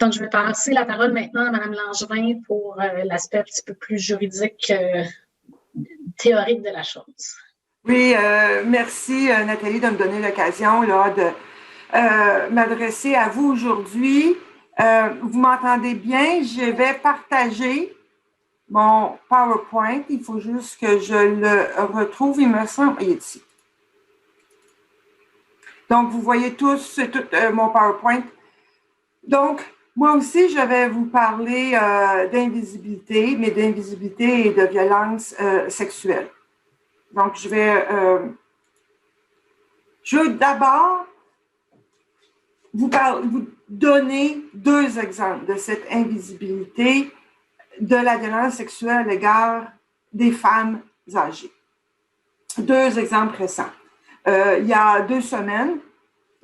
Donc, je vais passer la parole maintenant à Mme Langevin pour l'aspect un petit peu plus juridique, théorique de la chose. Oui, merci Nathalie de me donner l'occasion là, de m'adresser à vous aujourd'hui. Vous m'entendez bien? Je vais partager mon PowerPoint. Il faut juste que je le retrouve. Il me semble, il est ici. Donc, vous voyez tous, c'est tout mon PowerPoint. Donc, moi aussi, je vais vous parler d'invisibilité, mais d'invisibilité et de violence sexuelle. Donc, je veux d'abord vous donner deux exemples de cette invisibilité de la violence sexuelle à l'égard des femmes âgées. Deux exemples récents. Il y a 2 semaines,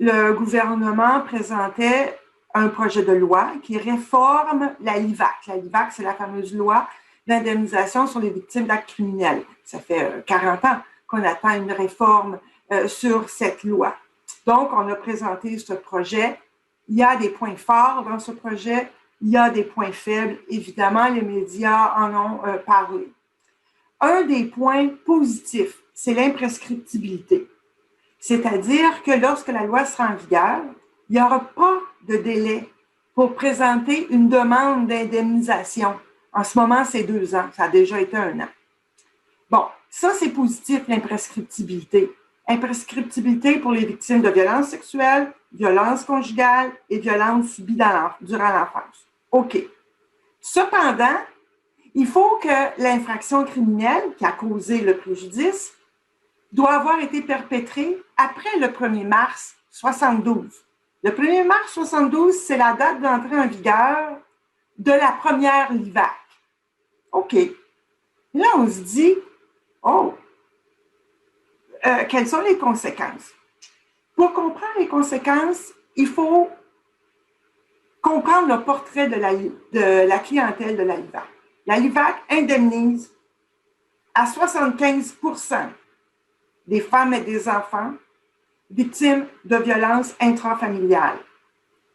le gouvernement présentait un projet de loi qui réforme la LIVAC. La LIVAC, c'est la fameuse loi d'indemnisation sur les victimes d'actes criminels. Ça fait 40 ans qu'on attend une réforme sur cette loi. Donc, on a présenté ce projet. Il y a des points forts dans ce projet, il y a des points faibles. Évidemment, les médias en ont parlé. Un des points positifs, c'est l'imprescriptibilité. C'est-à-dire que lorsque la loi sera en vigueur, il n'y aura pas de délai pour présenter une demande d'indemnisation. En ce moment, c'est 2 ans. Ça a déjà été 1 an. Bon, ça, c'est positif, l'imprescriptibilité. Imprescriptibilité pour les victimes de violences sexuelles, violences conjugales et violences subies durant l'enfance. OK. Cependant, il faut que l'infraction criminelle qui a causé le préjudice doit avoir été perpétrée après le 1er mars 72. Le 1er mars 72, c'est la date d'entrée en vigueur de la première LIVAC. OK. Là, on se dit, oh, quelles sont les conséquences? Pour comprendre les conséquences, il faut comprendre le portrait de la clientèle de la LIVAC. La LIVAC indemnise à 75% des femmes et des enfants victimes de violences intrafamiliales.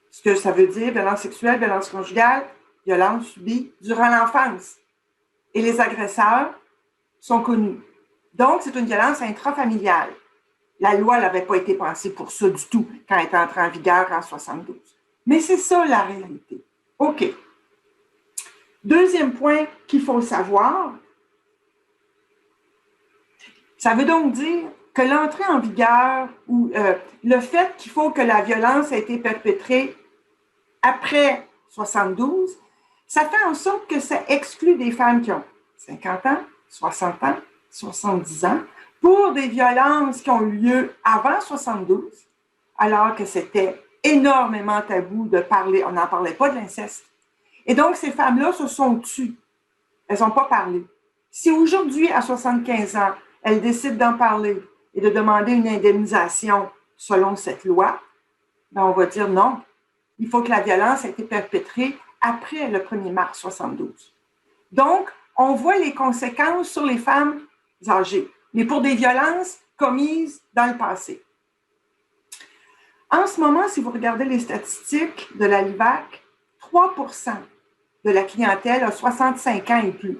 Ce que ça veut dire, violence sexuelle, violence conjugale, violence subie durant l'enfance. Et les agresseurs sont connus. Donc, c'est une violence intrafamiliale. La loi n'avait pas été pensée pour ça du tout quand elle est entrée en vigueur en 72. Mais c'est ça la réalité. OK. Deuxième point qu'il faut savoir, ça veut donc dire que l'entrée en vigueur ou le fait qu'il faut que la violence ait été perpétrée après 72, ça fait en sorte que ça exclut des femmes qui ont 50 ans, 60 ans, 70 ans, pour des violences qui ont eu lieu avant 72, alors que c'était énormément tabou de parler, on n'en parlait pas de l'inceste. Et donc, ces femmes-là se sont tues. Elles n'ont pas parlé. Si aujourd'hui, à 75 ans, elles décident d'en parler et de demander une indemnisation selon cette loi, ben on va dire non. Il faut que la violence ait été perpétrée après le 1er mars 72. Donc, on voit les conséquences sur les femmes âgées, mais pour des violences commises dans le passé. En ce moment, si vous regardez les statistiques de la LIVAC, 3% de la clientèle a 65 ans et plus.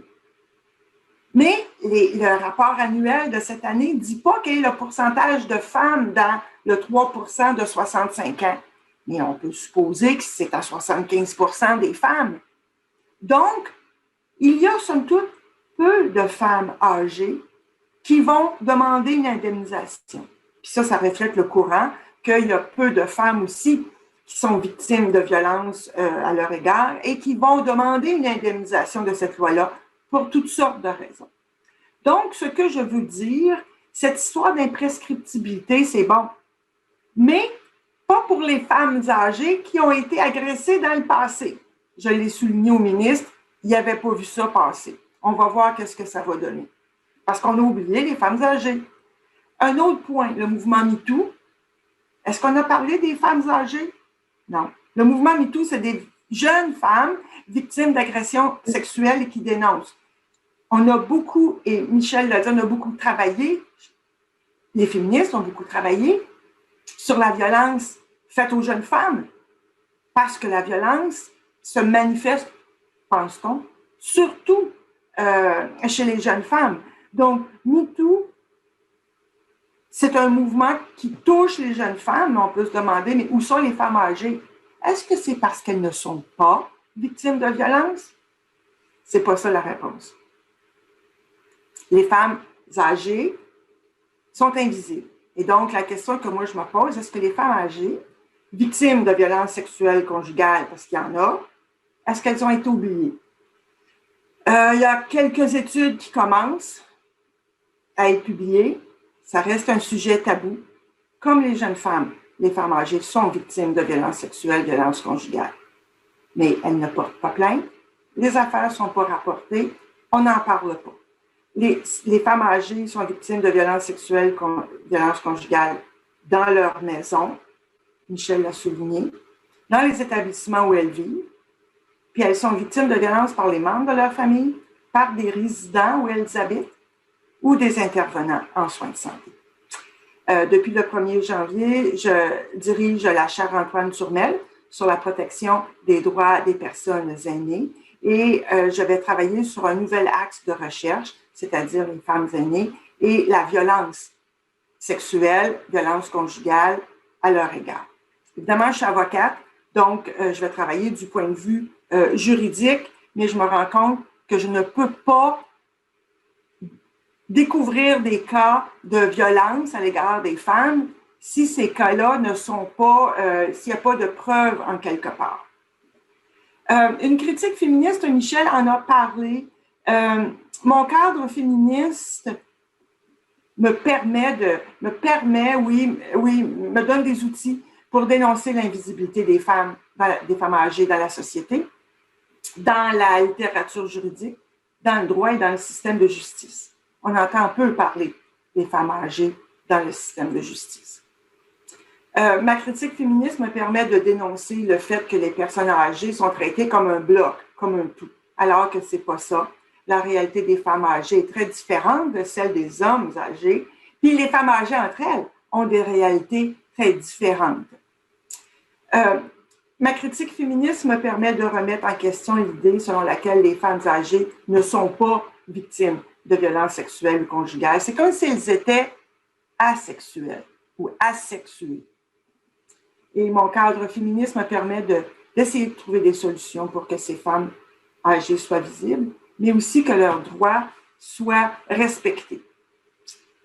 Mais le rapport annuel de cette année ne dit pas quel est le pourcentage de femmes dans le 3% de 65 ans. Mais on peut supposer que c'est à 75% des femmes. Donc, il y a somme toute peu de femmes âgées qui vont demander une indemnisation. Puis ça reflète le courant qu'il y a peu de femmes aussi qui sont victimes de violences à leur égard et qui vont demander une indemnisation de cette loi-là pour toutes sortes de raisons. Donc, ce que je veux dire, cette histoire d'imprescriptibilité, c'est bon, mais pas pour les femmes âgées qui ont été agressées dans le passé. Je l'ai souligné au ministre, il n'avait pas vu ça passer. On va voir qu'est-ce que ça va donner. Parce qu'on a oublié les femmes âgées. Un autre point, le mouvement MeToo. Est-ce qu'on a parlé des femmes âgées? Non. Le mouvement MeToo, c'est des jeunes femmes victimes d'agressions sexuelles et qui dénoncent. On a beaucoup, et Michel l'a dit, on a beaucoup travaillé, les féministes ont beaucoup travaillé sur la violence faite aux jeunes femmes. parce que la violence se manifeste, pense-t-on, surtout chez les jeunes femmes. Donc, MeToo, c'est un mouvement qui touche les jeunes femmes, mais on peut se demander, mais où sont les femmes âgées? Est-ce que c'est parce qu'elles ne sont pas victimes de violence? C'est pas ça la réponse. Les femmes âgées sont invisibles. Et donc, la question que moi je me pose, est-ce que les femmes âgées, victimes de violences sexuelles conjugales, parce qu'il y en a, est-ce qu'elles ont été oubliées? Il y a quelques études qui commencent à être publiées. Ça reste un sujet tabou. Comme les jeunes femmes, les femmes âgées sont victimes de violences sexuelles, violences conjugales. Mais elles ne portent pas plainte. Les affaires ne sont pas rapportées. On n'en parle pas. Les femmes âgées sont victimes de violences sexuelles, violences conjugales dans leur maison. Michel l'a souligné. Dans les établissements où elles vivent. Puis elles sont victimes de violences par les membres de leur famille, par des résidents où elles habitent ou des intervenants en soins de santé. Depuis le 1er janvier, je dirige la chaire Antoine Turmel sur la protection des droits des personnes aînées et je vais travailler sur un nouvel axe de recherche, c'est-à-dire les femmes aînées et la violence sexuelle, violence conjugale à leur égard. Évidemment, je suis avocate, donc je vais travailler du point de vue juridique, mais je me rends compte que je ne peux pas découvrir des cas de violence à l'égard des femmes si ces cas-là ne sont pas, s'il n'y a pas de preuves en quelque part. Une critique féministe, Michel en a parlé. Mon cadre féministe me donne des outils pour dénoncer l'invisibilité des femmes âgées dans la société, dans la littérature juridique, dans le droit et dans le système de justice. On entend peu parler des femmes âgées dans le système de justice. Ma critique féministe me permet de dénoncer le fait que les personnes âgées sont traitées comme un bloc, comme un tout, alors que ce n'est pas ça. La réalité des femmes âgées est très différente de celle des hommes âgés, puis les femmes âgées entre elles ont des réalités très différentes. Ma critique féministe me permet de remettre en question l'idée selon laquelle les femmes âgées ne sont pas victimes de violences sexuelles ou conjugales. C'est comme si elles étaient asexuelles ou asexuées. Et mon cadre féministe me permet d'essayer de trouver des solutions pour que ces femmes âgées soient visibles, mais aussi que leurs droits soient respectés.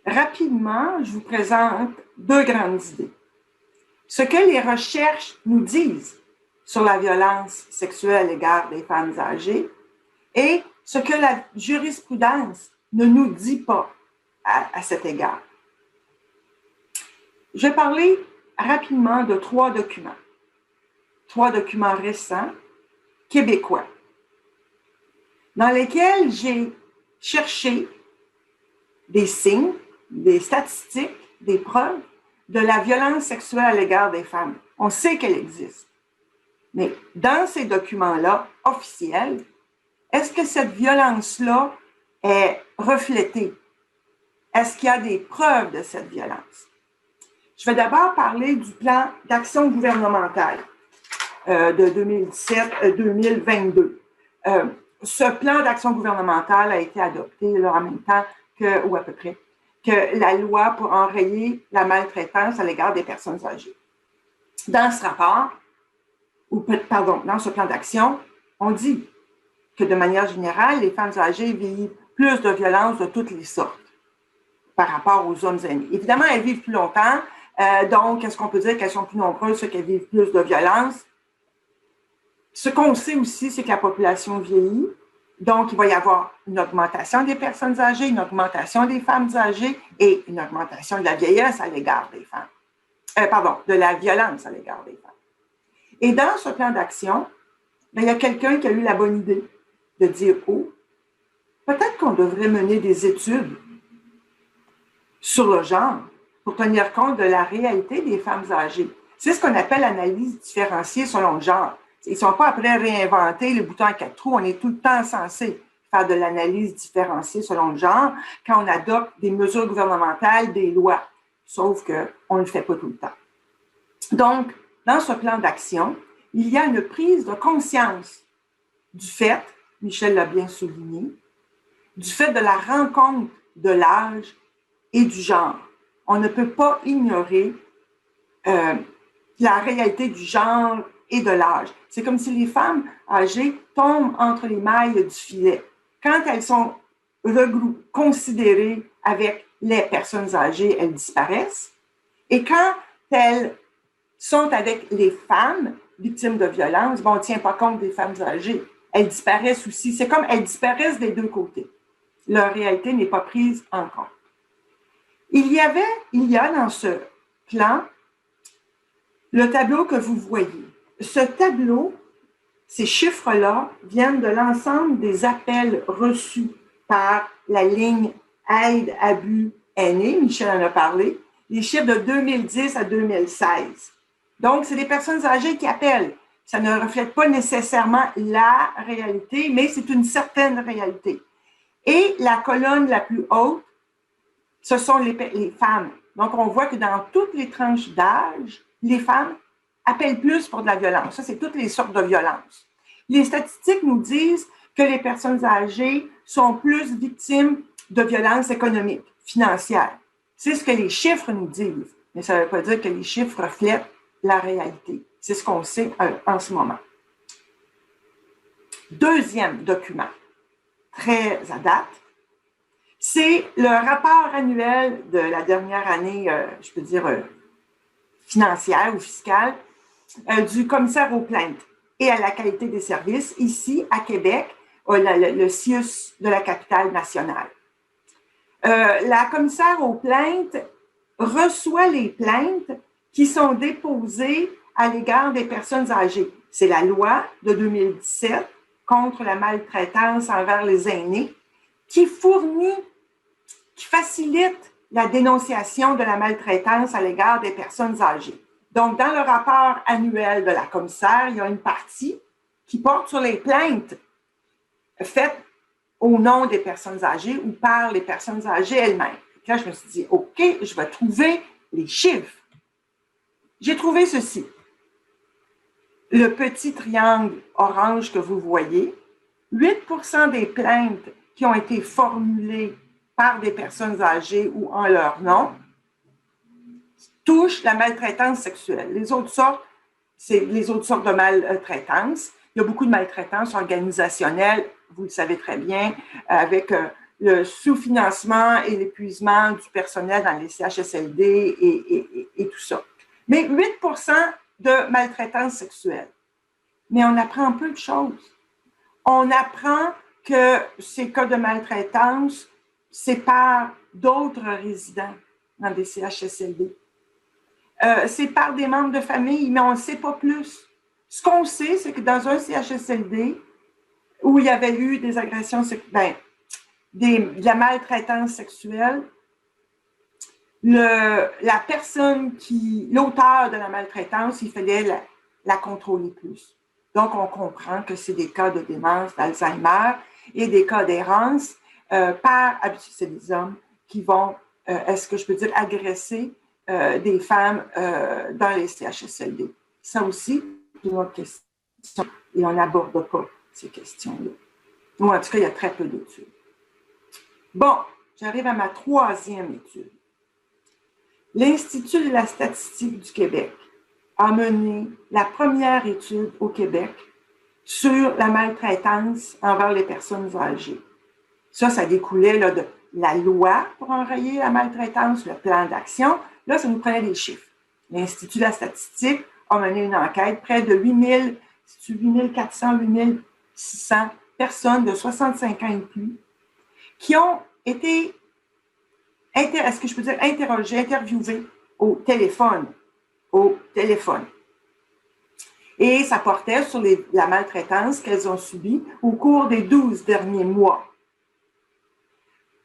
Rapidement, je vous présente deux grandes idées. Ce que les recherches nous disent sur la violence sexuelle à l'égard des femmes âgées et ce que la jurisprudence ne nous dit pas à cet égard. Je vais parler rapidement de trois documents récents québécois, dans lesquels j'ai cherché des signes, des statistiques, des preuves de la violence sexuelle à l'égard des femmes. On sait qu'elle existe. Mais dans ces documents-là, officiels, est-ce que cette violence-là est reflétée? Est-ce qu'il y a des preuves de cette violence? Je vais d'abord parler du plan d'action gouvernementale de 2017-2022. Ce plan d'action gouvernementale a été adopté là, en même temps que, ou à peu près, que la loi pour enrayer la maltraitance à l'égard des personnes âgées. Dans ce rapport, dans ce plan d'action, on dit que de manière générale, les femmes âgées vivent plus de violences de toutes les sortes par rapport aux hommes aînés. Évidemment, elles vivent plus longtemps, donc est-ce qu'on peut dire qu'elles sont plus nombreuses, qu'elles vivent plus de violences? Ce qu'on sait aussi, c'est que la population vieillit, donc il va y avoir une augmentation des personnes âgées, une augmentation des femmes âgées et une augmentation de la vieillesse à l'égard des femmes. De la violence à l'égard des femmes. Et dans ce plan d'action, il y a quelqu'un qui a eu la bonne idée de dire, oh, peut-être qu'on devrait mener des études sur le genre pour tenir compte de la réalité des femmes âgées. C'est ce qu'on appelle l'analyse différenciée selon le genre. Ils ne sont pas après réinventer le bouton à 4 trous. On est tout le temps censé faire de l'analyse différenciée selon le genre quand on adopte des mesures gouvernementales, des lois. Sauf qu'on ne le fait pas tout le temps. Donc, dans ce plan d'action, il y a une prise de conscience du fait, Michel l'a bien souligné, du fait de la rencontre de l'âge et du genre. On ne peut pas ignorer la réalité du genre et de l'âge. C'est comme si les femmes âgées tombent entre les mailles du filet. Quand elles sont considérées avec les personnes âgées, elles disparaissent. Et quand elles sont avec les femmes victimes de violences, bon, on ne tient pas compte des femmes âgées. Elles disparaissent aussi. C'est comme elles disparaissent des deux côtés. Leur réalité n'est pas prise en compte. Il y a dans ce plan le tableau que vous voyez. Ce tableau, ces chiffres-là, viennent de l'ensemble des appels reçus par la ligne Aide, Abus, Aînés, Michel en a parlé, les chiffres de 2010 à 2016. Donc, c'est des personnes âgées qui appellent. Ça ne reflète pas nécessairement la réalité, mais c'est une certaine réalité. Et la colonne la plus haute, ce sont les femmes. Donc, on voit que dans toutes les tranches d'âge, les femmes appellent plus pour de la violence. Ça, c'est toutes les sortes de violences. Les statistiques nous disent que les personnes âgées sont plus victimes de violences économiques, financières. C'est ce que les chiffres nous disent, mais ça ne veut pas dire que les chiffres reflètent la réalité. C'est ce qu'on sait en ce moment. Deuxième document, très à date, c'est le rapport annuel de la dernière année, je peux dire, financière ou fiscale, du commissaire aux plaintes et à la qualité des services, ici à Québec, le CIUS de la capitale nationale. La commissaire aux plaintes reçoit les plaintes qui sont déposées à l'égard des personnes âgées. C'est la loi de 2017 contre la maltraitance envers les aînés qui facilite la dénonciation de la maltraitance à l'égard des personnes âgées. Donc, dans le rapport annuel de la commissaire, il y a une partie qui porte sur les plaintes faites au nom des personnes âgées ou par les personnes âgées elles-mêmes. Là, je me suis dit, OK, je vais trouver les chiffres. J'ai trouvé ceci. Le petit triangle orange que vous voyez, 8% des plaintes qui ont été formulées par des personnes âgées ou en leur nom touchent la maltraitance sexuelle. Les autres sortes, c'est les autres sortes de maltraitance. Il y a beaucoup de maltraitance organisationnelle, vous le savez très bien, avec le sous-financement et l'épuisement du personnel dans les CHSLD et tout ça. Mais 8% de maltraitance sexuelle. Mais on apprend peu de choses. On apprend que ces cas de maltraitance séparent d'autres résidents dans des CHSLD. C'est par des membres de famille, mais on ne sait pas plus. Ce qu'on sait, c'est que dans un CHSLD où il y avait eu des agressions, de la maltraitance sexuelle, la personne l'auteur de la maltraitance, il fallait la contrôler plus. Donc, on comprend que c'est des cas de démence, d'Alzheimer et des cas d'errance par habitude, c'est des hommes qui vont, est-ce que je peux dire, agresser des femmes dans les CHSLD. Ça aussi, c'est une autre question. Et on n'aborde pas ces questions-là. Ou en tout cas, il y a très peu d'études. Bon, j'arrive à ma troisième étude. L'Institut de la statistique du Québec a mené la première étude au Québec sur la maltraitance envers les personnes âgées. Ça découlait là, de la loi pour enrayer la maltraitance, le plan d'action. Là, ça nous prenait des chiffres. L'Institut de la statistique a mené une enquête, près de 8400, 8600 personnes de 65 ans et plus qui ont été, est-ce que je peux dire, interrogées, interviewées au téléphone. Et ça portait sur la maltraitance qu'elles ont subie au cours des 12 derniers mois.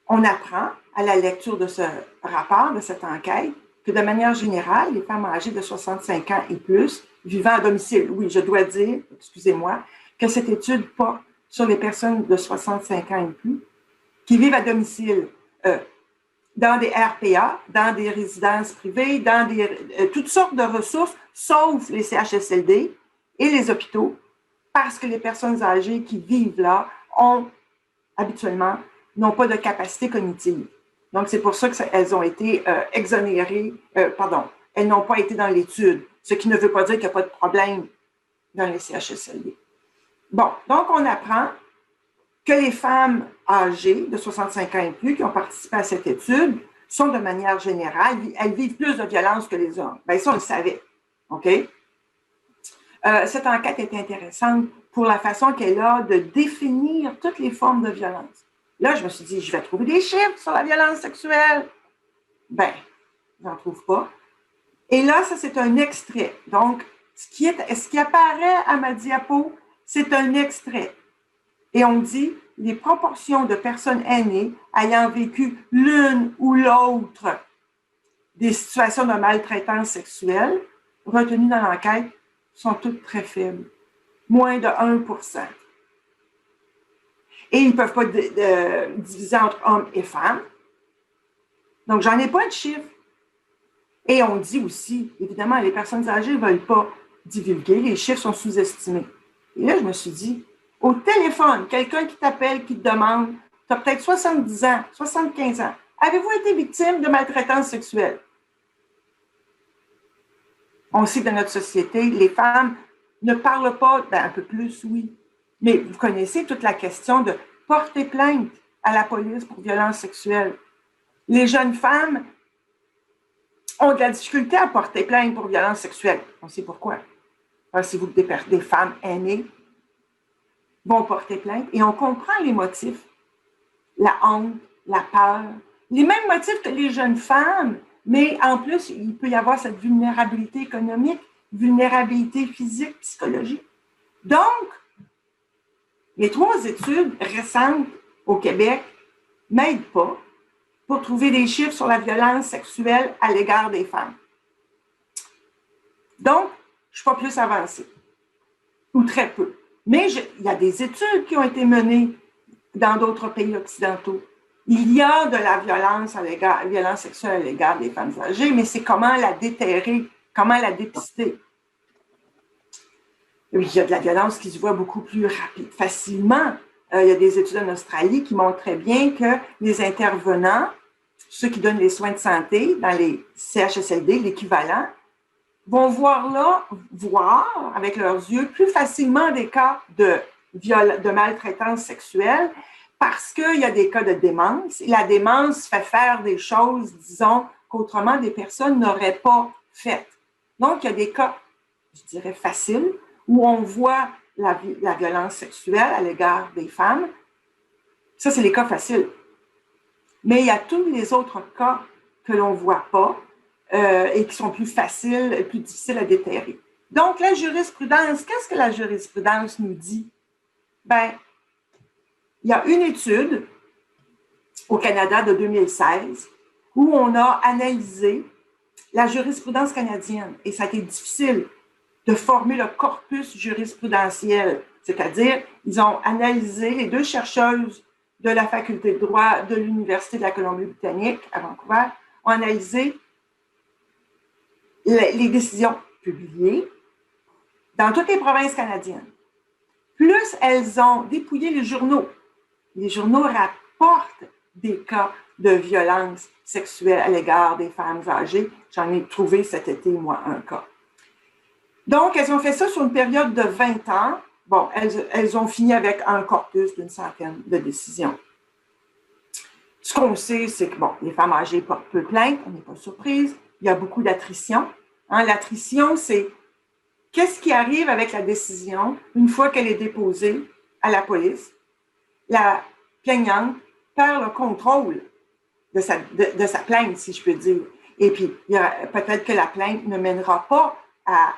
On apprend à la lecture de ce rapport, de cette enquête, que de manière générale, les femmes âgées de 65 ans et plus vivant à domicile, oui, je dois dire, excusez-moi, que cette étude porte sur les personnes de 65 ans et plus qui vivent à domicile dans des RPA, dans des résidences privées, dans toutes sortes de ressources, sauf les CHSLD et les hôpitaux parce que les personnes âgées qui vivent là habituellement, n'ont pas de capacité cognitive. Donc, c'est pour ça qu'elles ont été exonérées, elles n'ont pas été dans l'étude, ce qui ne veut pas dire qu'il n'y a pas de problème dans les CHSLD. Bon, donc on apprend que les femmes âgées de 65 ans et plus qui ont participé à cette étude sont de manière générale, elles vivent plus de violence que les hommes. Bien, ça, on le savait. OK? Cette enquête est intéressante pour la façon qu'elle a de définir toutes les formes de violence. Là, je me suis dit, je vais trouver des chiffres sur la violence sexuelle. Ben, j'en trouve pas. Et là, ça, c'est un extrait. Donc, ce qui apparaît à ma diapo, c'est un extrait. Et on dit, les proportions de personnes aînées ayant vécu l'une ou l'autre des situations de maltraitance sexuelle retenues dans l'enquête sont toutes très faibles, moins de 1%. Et ils ne peuvent pas diviser entre hommes et femmes. Donc, j'en ai pas de chiffres. Et on dit aussi, évidemment, les personnes âgées ne veulent pas divulguer, les chiffres sont sous-estimés. Et là, je me suis dit, au téléphone, quelqu'un qui t'appelle, qui te demande, tu as peut-être 70 ans, 75 ans, avez-vous été victime de maltraitance sexuelle? On sait que dans notre société, les femmes ne parlent pas, un peu plus, oui. Mais vous connaissez toute la question de porter plainte à la police pour violence sexuelle. Les jeunes femmes ont de la difficulté à porter plainte pour violence sexuelle. On sait pourquoi. Pensez-vous que des femmes aînées vont porter plainte? Et on comprend les motifs. La honte, la peur. Les mêmes motifs que les jeunes femmes, mais en plus, il peut y avoir cette vulnérabilité économique, vulnérabilité physique, psychologique. Donc, les 3 études récentes au Québec ne m'aident pas pour trouver des chiffres sur la violence sexuelle à l'égard des femmes. Donc, je ne suis pas plus avancée, ou très peu. Mais il y a des études qui ont été menées dans d'autres pays occidentaux. Il y a de la violence sexuelle à l'égard des femmes âgées, mais c'est comment la déterrer, comment la dépister. Oui, il y a de la violence qui se voit beaucoup plus facilement. Il y a des études en Australie qui montrent très bien que les intervenants, ceux qui donnent les soins de santé dans les CHSLD, l'équivalent, vont voir avec leurs yeux plus facilement des cas de maltraitance sexuelle parce qu'il y a des cas de démence. Et la démence fait faire des choses, disons, qu'autrement des personnes n'auraient pas faites. Donc, il y a des cas, je dirais, faciles où on voit la violence sexuelle à l'égard des femmes. Ça, c'est les cas faciles. Mais il y a tous les autres cas que l'on ne voit pas et qui sont plus faciles, plus difficiles à déterrer. Donc, la jurisprudence, qu'est-ce que la jurisprudence nous dit? Bien, il y a une étude au Canada de 2016 où on a analysé la jurisprudence canadienne et ça a été difficile de former le corpus jurisprudentiel, c'est-à-dire ils ont analysé, les 2 chercheuses de la faculté de droit de l'Université de la Colombie-Britannique à Vancouver ont analysé les décisions publiées dans toutes les provinces canadiennes. Plus elles ont dépouillé les journaux. Les journaux rapportent des cas de violence sexuelle à l'égard des femmes âgées. J'en ai trouvé cet été, moi, un cas. Donc, elles ont fait ça sur une période de 20 ans. Bon, elles ont fini avec un corpus d'une centaine de décisions. Ce qu'on sait, c'est que, bon, les femmes âgées portent peu plainte, on n'est pas surprise. Il y a beaucoup d'attrition. L'attrition, c'est qu'est-ce qui arrive avec la décision une fois qu'elle est déposée à la police? La plaignante perd le contrôle de sa plainte, si je peux dire. Et puis, peut-être que la plainte ne mènera pas à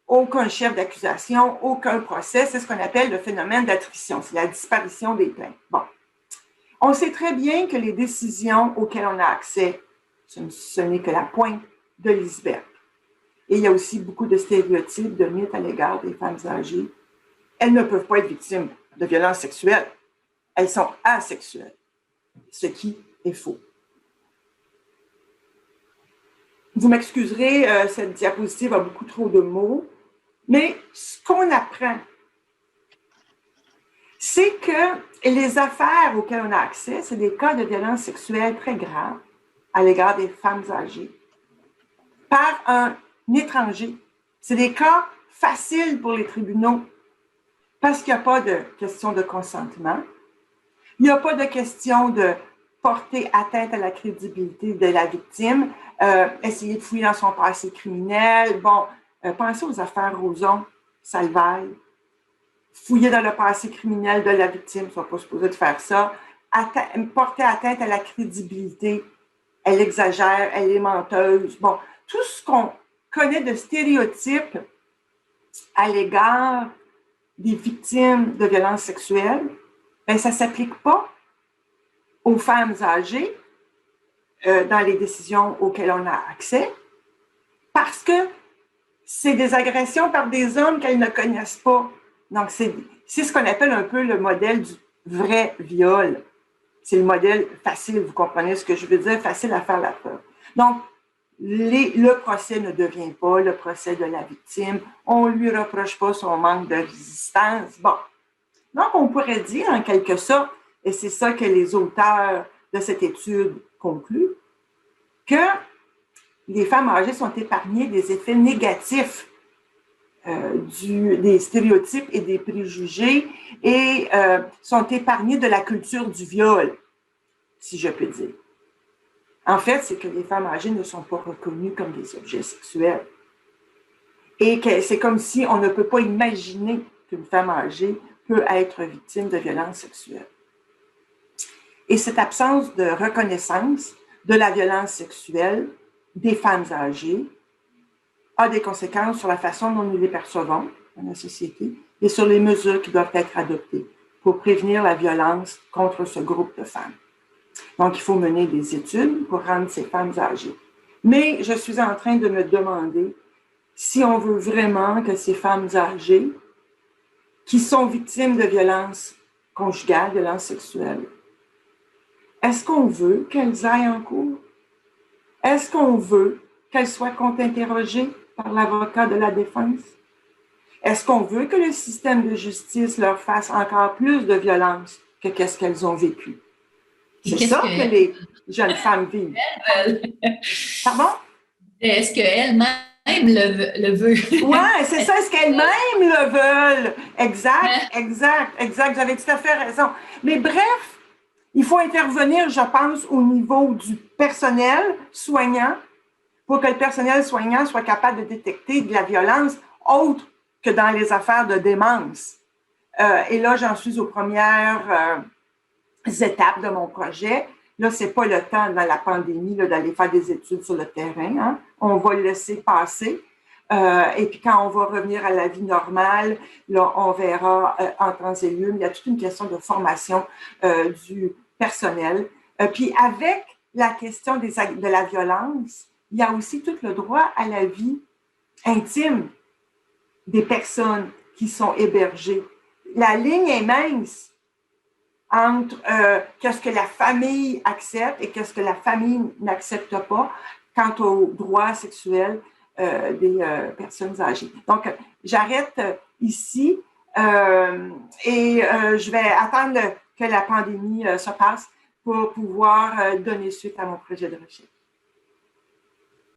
aucun chef d'accusation, aucun procès. C'est ce qu'on appelle le phénomène d'attrition. C'est la disparition des plaintes. Bon. On sait très bien que les décisions auxquelles on a accès, ce n'est que la pointe de l'iceberg. Et il y a aussi beaucoup de stéréotypes, de mythes à l'égard des femmes âgées. Elles ne peuvent pas être victimes de violences sexuelles. Elles sont asexuelles, ce qui est faux. Vous m'excuserez, cette diapositive a beaucoup trop de mots. Mais ce qu'on apprend, c'est que les affaires auxquelles on a accès, c'est des cas de violence sexuelle très graves à l'égard des femmes âgées par un étranger. C'est des cas faciles pour les tribunaux parce qu'il n'y a pas de question de consentement. Il n'y a pas de question de porter atteinte à la crédibilité de la victime, essayer de fouiller dans son passé criminel. Bon, pensez aux affaires Roson, Salvaille. Fouiller dans le passé criminel de la victime, ils ne sont pas supposés de faire ça. Porter atteinte à la crédibilité. Elle exagère, elle est menteuse. Bon, tout ce qu'on connaît de stéréotypes à l'égard des victimes de violences sexuelles, bien, ça ne s'applique pas aux femmes âgées dans les décisions auxquelles on a accès parce que c'est des agressions par des hommes qu'elles ne connaissent pas. Donc, c'est ce qu'on appelle un peu le modèle du vrai viol. C'est le modèle facile, vous comprenez ce que je veux dire, facile à faire la preuve. Donc, le procès ne devient pas le procès de la victime. On ne lui reproche pas son manque de résistance. Bon. Donc, on pourrait dire, en quelque sorte, et c'est ça que les auteurs de cette étude concluent, que les femmes âgées sont épargnées des effets négatifs des stéréotypes et des préjugés et sont épargnées de la culture du viol, si je peux dire. En fait, c'est que les femmes âgées ne sont pas reconnues comme des objets sexuels. Et que c'est comme si on ne peut pas imaginer qu'une femme âgée peut être victime de violences sexuelles. Et cette absence de reconnaissance de la violence sexuelle des femmes âgées a des conséquences sur la façon dont nous les percevons dans la société et sur les mesures qui doivent être adoptées pour prévenir la violence contre ce groupe de femmes. Donc, il faut mener des études pour rendre ces femmes âgées. Mais je suis en train de me demander si on veut vraiment que ces femmes âgées qui sont victimes de violences conjugales, violences sexuelles, est-ce qu'on veut qu'elles aillent en cours? Est-ce qu'on veut qu'elles soient contre-interrogées par l'avocat de la défense? Est-ce qu'on veut que le système de justice leur fasse encore plus de violence que qu'est-ce qu'elles ont vécu? C'est ça que les jeunes femmes vivent. Pardon? Est-ce qu'elles-mêmes le veulent? Oui, c'est ça. Est-ce qu'elles-mêmes le veulent? Exact. Vous avez tout à fait raison. Mais bref, il faut intervenir, je pense, au niveau du personnel soignant pour que le personnel soignant soit capable de détecter de la violence autre que dans les affaires de démence. Et là, j'en suis aux premières étapes de mon projet. Là, ce n'est pas le temps dans la pandémie d'aller faire des études sur le terrain. Hein. On va le laisser passer. Et puis, quand on va revenir à la vie normale, là, on verra en temps et lieu. Il y a toute une question de formation du personnel. Puis, avec la question de la violence, il y a aussi tout le droit à la vie intime des personnes qui sont hébergées. La ligne est mince entre qu'est-ce que la famille accepte et qu'est-ce que la famille n'accepte pas quant aux droits sexuels des personnes âgées. Donc, j'arrête ici et je vais attendre que la pandémie se passe pour pouvoir donner suite à mon projet de recherche.